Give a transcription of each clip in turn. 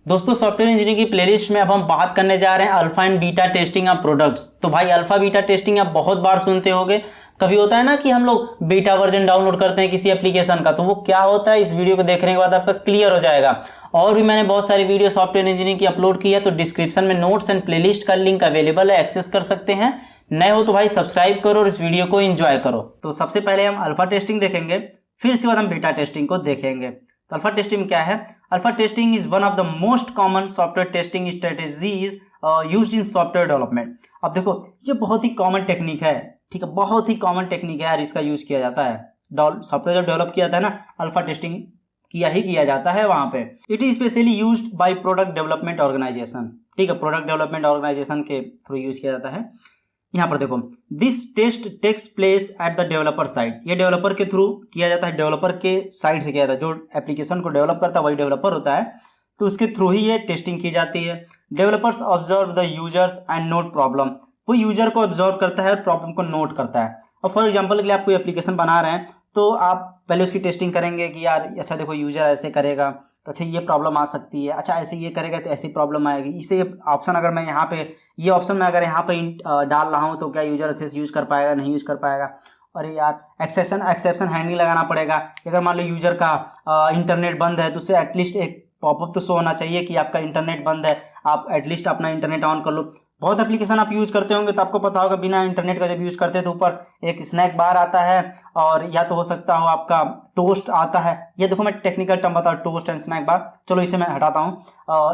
दोस्तों software engineering की playlist में अब हम बात करने जा रहे हैं alpha and beta testing of products. तो भाई अल्फा बीटा टेस्टिंग आप बहुत बार सुनते होंगे। कभी होता है ना कि हम लोग बीटा वर्जन डाउनलोड करते हैं किसी एप्लीकेशन का, तो वो क्या होता है इस वीडियो को देखने के बाद आपका क्लियर हो जाएगा। और भी मैंने बहुत सारी वीडियो सॉफ्टवेयर इंजीनियरिंग की अपलोड की है, तो डिस्क्रिप्शन में नोट्स एंड प्लेलिस्ट का लिंक अवेलेबल है, एक्सेस कर सकते हैं। नए हो तो भाई सब्सक्राइब करो और इस वीडियो को एंजॉय करो। तो सबसे पहले हम अल्फा टेस्टिंग देखेंगे, फिर इसके बाद हम बीटा टेस्टिंग को देखेंगे। तो अल्फा टेस्टिंग क्या है? Alpha testing is one of the most common software testing strategies used in software development. अब देखो ये बहुत ही कॉमन टेक्निक है, ठीक है, बहुत ही कॉमन टेक्निक है यार, इसका यूज किया जाता है। सॉफ्टवेयर जब डेवलप किया जाता है ना, अल्फा टेस्टिंग किया जाता है वहां पे। It is specially used by product development organisation, ठीक है, प्रोडक्ट डेवलपमेंट ऑर्गेनाइजेशन के थ्रू यूज किया जाता है। यहाँ पर देखो, this test takes place at the developer side, ये डेवलपर के थ्रू किया जाता है, डेवलपर के साइड से किया जाता है। जो एप्लीकेशन को डेवलप करता है वही डेवलपर होता है, तो उसके थ्रू ही ये टेस्टिंग की जाती है। Developers observe the users and note problem, वो यूजर को ऑब्जर्व करता है और प्रॉब्लम को नोट करता है। और फॉर एग्जाम्पल के लिए आप कोई एप्लीकेशन बना रहे हैं, तो आप पहले उसकी टेस्टिंग करेंगे कि यार अच्छा देखो यूजर ऐसे करेगा तो अच्छा ये प्रॉब्लम आ सकती है, अच्छा ऐसे ये करेगा तो ऐसी प्रॉब्लम आएगी, इसे ऑप्शन अगर मैं यहाँ पे ये ऑप्शन मैं अगर यहाँ पे डाल रहा हूँ तो क्या यूजर अच्छे से यूज कर पाएगा, नहीं यूज कर पाएगा। अरे यार एक्सेप्शन हैंडलिंग लगाना पड़ेगा। अगर मान लो यूजर का इंटरनेट बंद है तो उससे एटलीस्ट एक पॉपअप तो शो होना चाहिए कि आपका इंटरनेट बंद है, आप एटलीस्ट अपना इंटरनेट ऑन कर लो। बहुत एप्लीकेशन आप यूज करते होंगे तो आपको पता होगा बिना इंटरनेट का जब यूज करते हैं तो ऊपर एक स्नैक बार आता है, और या तो हो सकता हो आपका टोस्ट आता है। ये देखो मैं टेक्निकल टर्म बता, टोस्ट एंड स्नैक बार, चलो इसे मैं हटाता हूँ।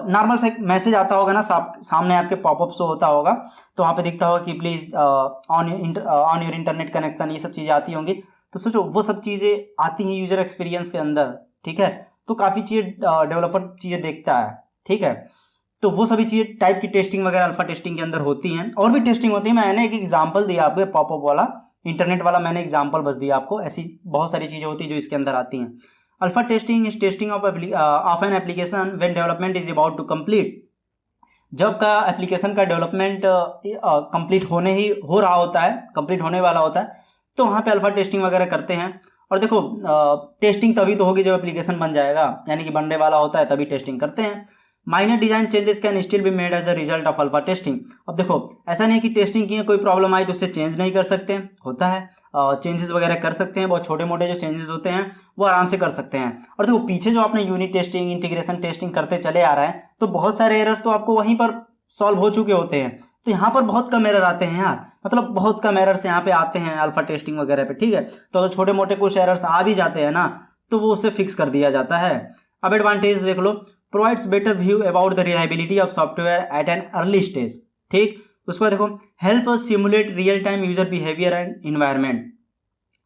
नॉर्मल से एक मैसेज आता होगा ना, सामने आपके पॉपअप शो होता होगा, तो वहाँ पे दिखता होगा कि please on your internet connection, ये सब चीज़ें आती होंगी। तो सोचो वो सब चीज़ें आती हैं यूजर एक्सपीरियंस के अंदर, ठीक है, तो काफ़ी चीज़ें डेवलपर चीज़ें देखता है, ठीक है। तो वो सभी चीज़ें टाइप की टेस्टिंग वगैरह अल्फा टेस्टिंग के अंदर होती हैं। और भी टेस्टिंग होती है, मैंने एक एग्जांपल दिया आपको पॉपअप वाला, इंटरनेट वाला मैंने एग्जांपल बस दिया आपको। ऐसी बहुत सारी चीज़ें होती हैं जो इसके अंदर आती हैं। Alpha testing is testing of an application when development is about to complete, जब का एप्लीकेशन का डेवलपमेंट कंप्लीट हो रहा होता है, कंप्लीट होने वाला होता है, तो वहाँ पे अल्फा टेस्टिंग वगैरह करते हैं। और देखो टेस्टिंग तभी तो होगी जब एप्लीकेशन बन जाएगा, यानी कि बनने वाला होता है तभी टेस्टिंग करते हैं। Minor design changes can still be made as a result of alpha testing. अब देखो ऐसा नहीं कि टेस्टिंग की कोई प्रॉब्लम आई तो उससे चेंज नहीं कर सकते, होता है चेंजेस वगैरह कर सकते हैं, बहुत छोटे मोटे जो चेंजेस होते हैं वो आराम से कर सकते हैं। और देखो पीछे जो आपने यूनिट टेस्टिंग इंटीग्रेशन टेस्टिंग करते चले आ रहे हैं, तो बहुत सारे एरर्स तो आपको वहीं पर सॉल्व हो चुके होते हैं। तो यहाँ पर बहुत कम एरर आते हैं यार, मतलब बहुत कम एरर्स यहाँ पे आते हैं अल्फा टेस्टिंग वगैरह पे, ठीक है। तो अगर छोटे मोटे कुछ एरर्स आ भी जाते हैं ना, तो वो उसे फिक्स कर दिया जाता है। अब एडवांटेज देख लो, provides better view about the reliability of software at an early stage, ठीक। उसके बाद देखो help simulate real time user behaviour and environment.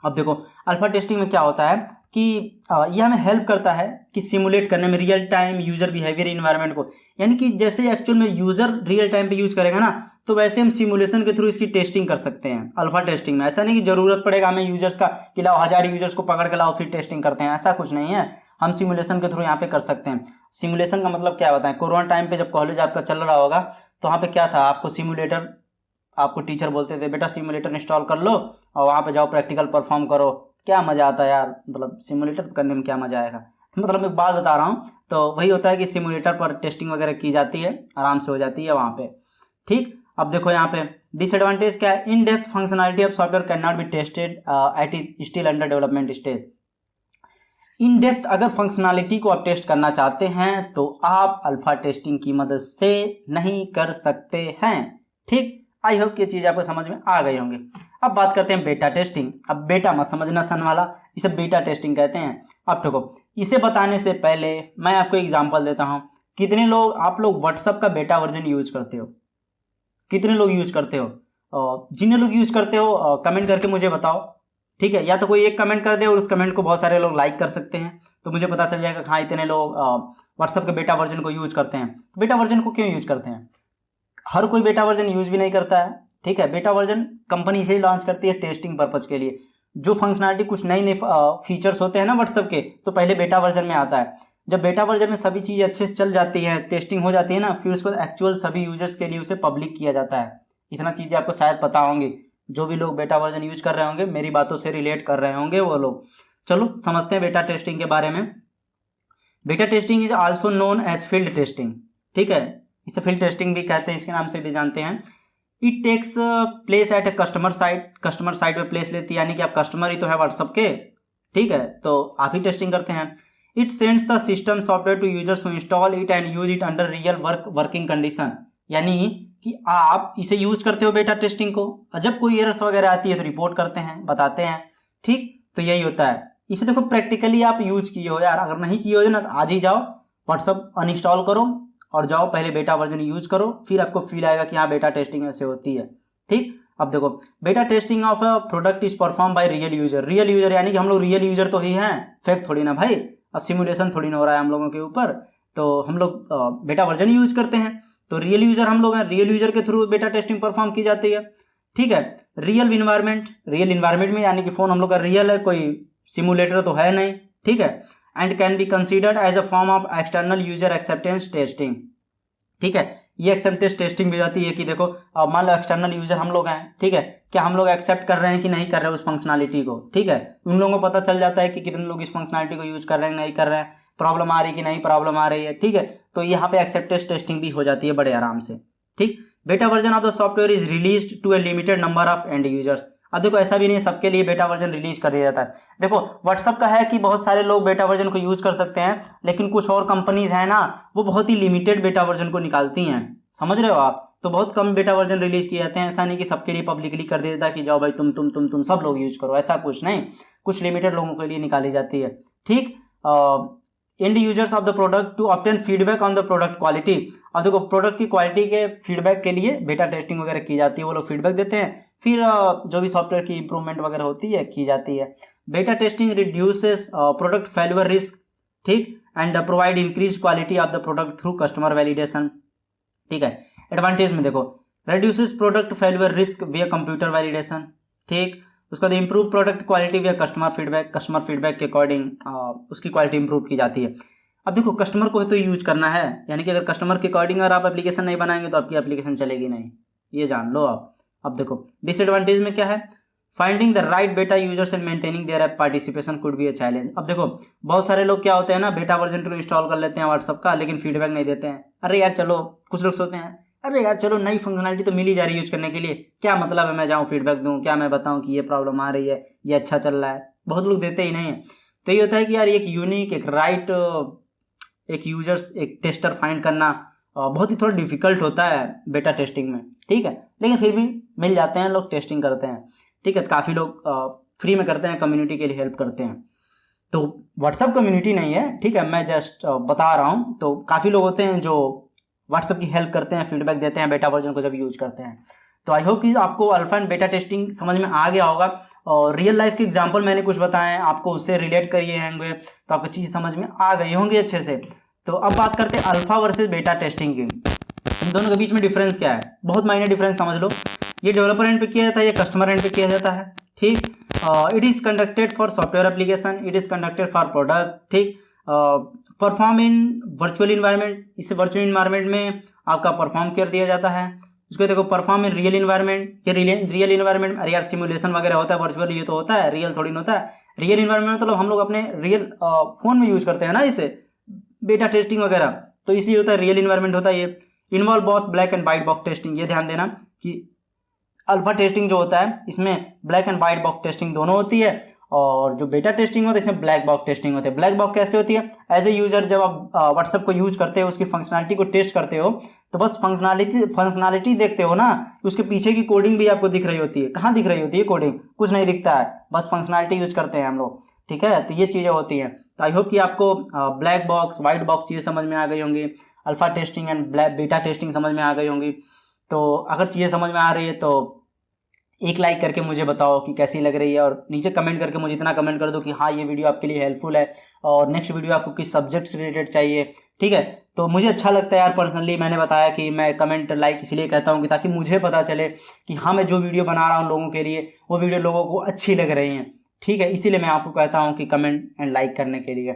अब देखो अल्फा टेस्टिंग में क्या होता है कि ये हमें हेल्प करता है कि सिमुलेट करने में real time user behaviour environment को, यानी कि जैसे एक्चुअल में यूजर रियल टाइम पे यूज करेगा ना, तो वैसे हम सिमुलेशन के थ्रू इसकी टेस्टिंग कर सकते हैं अल्फा टेस्टिंग में। ऐसा नहीं कि जरूरत पड़ेगा हमें यूजर्स का कि लाओ 1000 यूजर्स को पकड़ के लाओ फिर टेस्टिंग करते हैं, ऐसा कुछ नहीं है। हम सिमुलेशन के थ्रू यहाँ पे कर सकते हैं। सिमुलेशन का मतलब क्या बताएं, कोरोना टाइम पे जब कॉलेज आपका चल रहा होगा तो वहाँ पे क्या था, आपको सिमुलेटर, आपको टीचर बोलते थे बेटा सिमुलेटर इंस्टॉल कर लो और वहाँ पे जाओ प्रैक्टिकल परफॉर्म करो। क्या मज़ा आता है यार, मतलब सिमुलेटर करने में क्या मज़ा आएगा। मतलब एक बात बता रहा हूँ, तो वही होता है कि सिमुलेटर पर टेस्टिंग वगैरह की जाती है, आराम से हो जाती है वहाँ पे, ठीक। अब देखो यहाँ पे डिसएडवांटेज क्या है, in depth functionality of software can not be tested eight is still under development stage. In depth अगर फंक्शनलिटी को आप टेस्ट करना चाहते हैं तो आप अल्फा टेस्टिंग की मदद से नहीं कर सकते हैं, ठीक। आई होप ये चीज़ आपको समझ में आ गई होंगी। अब बात करते हैं बेटा टेस्टिंग। अब बेटा मत समझना सन वाला, इसे बेटा टेस्टिंग कहते हैं। अब देखो इसे बताने से पहले मैं आपको एग्जांपल देता हूँ। कितने लोग आप लोग व्हाट्सअप का बेटा वर्जन यूज करते हो, कितने लोग यूज करते हो? जितने लोग यूज करते हो कमेंट करके मुझे बताओ, ठीक है। या तो कोई एक कमेंट कर दे और उस कमेंट को बहुत सारे लोग लाइक कर सकते हैं, तो मुझे पता चल जाएगा हाँ इतने लोग व्हाट्सअप के बेटा वर्जन को यूज करते हैं। तो बेटा वर्जन को क्यों यूज करते हैं? हर कोई बेटा वर्जन यूज भी नहीं करता है, ठीक है। बेटा वर्जन कंपनी इसे लॉन्च करती है टेस्टिंग पर्पज के लिए। जो फंक्शनलिटी कुछ नई नई फीचर्स होते हैं ना व्हाट्सएप के, तो पहले बेटा वर्जन में आता है। जब बेटा वर्जन में सभी चीज़ अच्छे से चल जाती है, टेस्टिंग हो जाती है ना, फिर उसको एक्चुअल सभी यूजर्स के लिए उसे पब्लिक किया जाता है। इतना चीज़ें आपको शायद पता होंगी, जो भी लोग बेटा वर्जन यूज कर रहे होंगे मेरी बातों से रिलेट कर रहे होंगे वो लोग। चलो समझते हैं बेटा टेस्टिंग के बारे में। Beta testing is also known as field testing, ठीक है, इसे फील्ड टेस्टिंग भी कहते हैं, इसके नाम से भी जानते हैं। It takes place at a customer site पे प्लेस लेती है, यानी कि आप कस्टमर ही तो है व्हाट्सअप के, ठीक है, तो आप ही टेस्टिंग करते हैं। It sends the system software to users who install it and use it under real working condition, यानी कि आप इसे यूज करते हो बेटा टेस्टिंग को, और जब कोई एरर्स वगैरह आती है तो रिपोर्ट करते हैं, बताते हैं, ठीक, तो यही होता है। इसे देखो प्रैक्टिकली आप यूज किए हो यार, अगर नहीं किए हो ना तो आज ही जाओ व्हाट्सअप अनइंस्टॉल करो और जाओ पहले बेटा वर्जन यूज करो, फिर आपको फील आएगा कि हाँ बेटा टेस्टिंग ऐसे होती है, ठीक। अब देखो बेटा testing of a product is perform by real user यानी कि हम लोग रियल यूजर तो ही हैं, फेक थोड़ी ना भाई, अब सिमुलेशन थोड़ी ना हो रहा है हम लोगों के ऊपर, तो हम लोग बेटा वर्जन ही यूज करते हैं, तो रियल यूजर हम लोग हैं, रियल यूजर के थ्रू बेटा टेस्टिंग परफॉर्म की जाती है, ठीक है। रियल इन्वायरमेंट में, यानी कि फोन हम लोग का रियल है, कोई सिमुलेटर तो है नहीं, ठीक है। And can be considered as a form of external user acceptance testing, ठीक है, ये एक्सेप्टेंस टेस्टिंग भी जाती है कि देखो मान लो एक्सटर्नल यूजर हम लोग हैं, ठीक है, क्या हम लोग एक्सेप्ट कर रहे हैं कि नहीं कर रहे हैं उस फंक्शनलिटी को, ठीक है, उन लोगों को पता चल जाता है कि कितने लोग इस फंक्शनलिटी को यूज कर रहे हैं नहीं कर रहे हैं, प्रॉब्लम आ रही है कि नहीं प्रॉब्लम आ रही है, ठीक है, तो यहाँ पे एक्सेप्टेंस टेस्टिंग भी हो जाती है बड़े आराम से, ठीक। Beta version of the software is released to a limited number of end users. अब देखो ऐसा भी नहीं है सबके लिए बेटा वर्जन रिलीज कर दिया जाता है, देखो व्हाट्सअप का है कि बहुत सारे लोग बेटा वर्जन को यूज कर सकते हैं, लेकिन कुछ और कंपनीज है ना वो बहुत ही लिमिटेड बेटा वर्जन को निकालती हैं, समझ रहे हो आप, तो बहुत कम बेटा वर्जन रिलीज किए जाते हैं, ऐसा नहीं कि सबके लिए पब्लिकली कर देता कि जाओ भाई तुम सब लोग यूज करो, ऐसा कुछ नहीं, कुछ लिमिटेड लोगों के लिए निकाली जाती है, ठीक। End users of the product to obtain feedback on the product quality. अब देखो प्रोडक्ट की क्वालिटी के फीडबैक के लिए बेटा टेस्टिंग वगैरह की जाती है, वो लोग फीडबैक देते हैं, फिर जो भी सॉफ्टवेयर की इंप्रूवमेंट वगैरह होती है की जाती है। Beta testing reduces product failure risk, ठीक, and provide increase quality of the product through customer validation, ठीक है। एडवांटेज में देखो reduces product failure risk via computer validation, ठीक, उसके बाद improve product quality via customer feedback के अकॉर्डिंग उसकी क्वालिटी इंप्रूव की जाती है। अब देखो कस्टमर को तो यूज करना है, यानी कि अगर कस्टमर के अकॉर्डिंग अगर आप एप्लीकेशन नहीं बनाएंगे तो आपकी एप्लीकेशन चलेगी नहीं, ये जान लो आप। अब देखो डिसएडवांटेज में क्या है, फाइंडिंग द राइट बेटा users and maintaining their app participation could be a challenge. अब देखो बहुत सारे लोग क्या होते हैं ना बेटा वर्जन टू इंस्टॉल कर लेते हैं व्हाट्सअप का, लेकिन फीडबैक नहीं देते हैं, अरे यार चलो, कुछ लोग सोचते हैं अरे यार चलो नई फंक्शनलिटी तो मिल ही जा रही है यूज करने के लिए, क्या मतलब है मैं जाऊँ फीडबैक दूँ, क्या मैं बताऊँ कि ये प्रॉब्लम आ रही है, ये अच्छा चल रहा है, बहुत लोग देते ही नहीं है। तो ये होता है कि यार एक यूनिक एक राइट एक यूजर्स एक टेस्टर फाइंड करना बहुत ही थोड़ा डिफिकल्ट होता है बेटा टेस्टिंग में, ठीक है, लेकिन फिर भी मिल जाते हैं, लोग टेस्टिंग करते हैं, ठीक है, काफ़ी लोग फ्री में करते हैं, कम्युनिटी के लिए हेल्प करते हैं, तो व्हाट्सअप कम्युनिटी नहीं है, ठीक है, मैं जस्ट बता रहा हूँ, तो काफ़ी लोग होते हैं जो व्हाट्सअप की हेल्प करते हैं, फीडबैक देते हैं बेटा वर्जन को जब यूज करते हैं। तो आई होप कि आपको अल्फा एंड बेटा टेस्टिंग समझ में आ गया होगा, और रियल लाइफ के एग्जांपल मैंने कुछ बताए हैं, आपको उससे रिलेट करिए होंगे तो आपको चीज़ समझ में आ गई होंगी अच्छे से। तो अब बात करते हैं अल्फा वर्सेस बेटा टेस्टिंग की, इन दोनों के बीच में डिफरेंस क्या है, बहुत माइनर डिफरेंस समझ लो, ये डेवलपर एंड पे किया जाता है, ये कस्टमर एंड पे किया जाता है, ठीक। It is conducted for software application, it is conducted for product, ठीक। परफॉर्म इन वर्चुअल इन्वायरमेंट, इसे वर्चुअल इन्वायरमेंट में आपका परफॉर्म कर दिया जाता है। उसको देखो परफॉर्म इन रियल इन्वायरमेंट, ये रियल इन्वायरमेंट, अरे यार सिमुलेशन वगैरह होता है, वर्चुअल ये तो होता है, रियल थोड़ी ना होता है। रियल इन्वायरमेंट मतलब हम लोग अपने रियल फोन में यूज करते हैं ना इसे, बेटा टेस्टिंग वगैरह, तो इसलिए होता है रियल इन्वायरमेंट होता है ये। Involve both black and white box testing, ये ध्यान देना कि अल्फा टेस्टिंग जो होता है इसमें black and white box testing दोनों होती है, और जो बेटा टेस्टिंग होता है इसमें ब्लैक बॉक्स टेस्टिंग होती है। ब्लैक बॉक्स कैसे होती है, एज ए यूजर जब आप व्हाट्सएप को यूज करते हो, उसकी फंक्शनलिटी को टेस्ट करते हो, तो बस फंक्शनलिटी देखते हो ना, उसके पीछे की कोडिंग भी आपको दिख रही होती है, कहाँ दिख रही होती है कोडिंग, कुछ नहीं दिखता है, बस फंक्शनलिटी यूज करते हैं हम लोग, ठीक है, तो ये चीज़ें होती हैं। तो आई होप कि आपको ब्लैक बॉक्स वाइट बॉक्स चीज़ें समझ में आ गई होंगी, अल्फा टेस्टिंग एंड बेटा टेस्टिंग समझ में आ गई होंगी। तो अगर चीज़ें समझ में आ रही है तो एक लाइक करके मुझे बताओ कि कैसी लग रही है, और नीचे कमेंट करके मुझे इतना कमेंट कर दो कि हाँ ये वीडियो आपके लिए हेल्पफुल है, और नेक्स्ट वीडियो आपको किस सब्जेक्ट से रिलेटेड चाहिए, ठीक है। तो मुझे अच्छा लगता है यार पर्सनली, मैंने बताया कि मैं कमेंट लाइक इसलिए कहता हूँ कि ताकि मुझे पता चले कि हाँ मैं जो वीडियो बना रहा हूँ लोगों के लिए वो वीडियो लोगों को अच्छी लग रही है, ठीक है, इसीलिए मैं आपको कहता हूँ कि कमेंट एंड लाइक करने के लिए।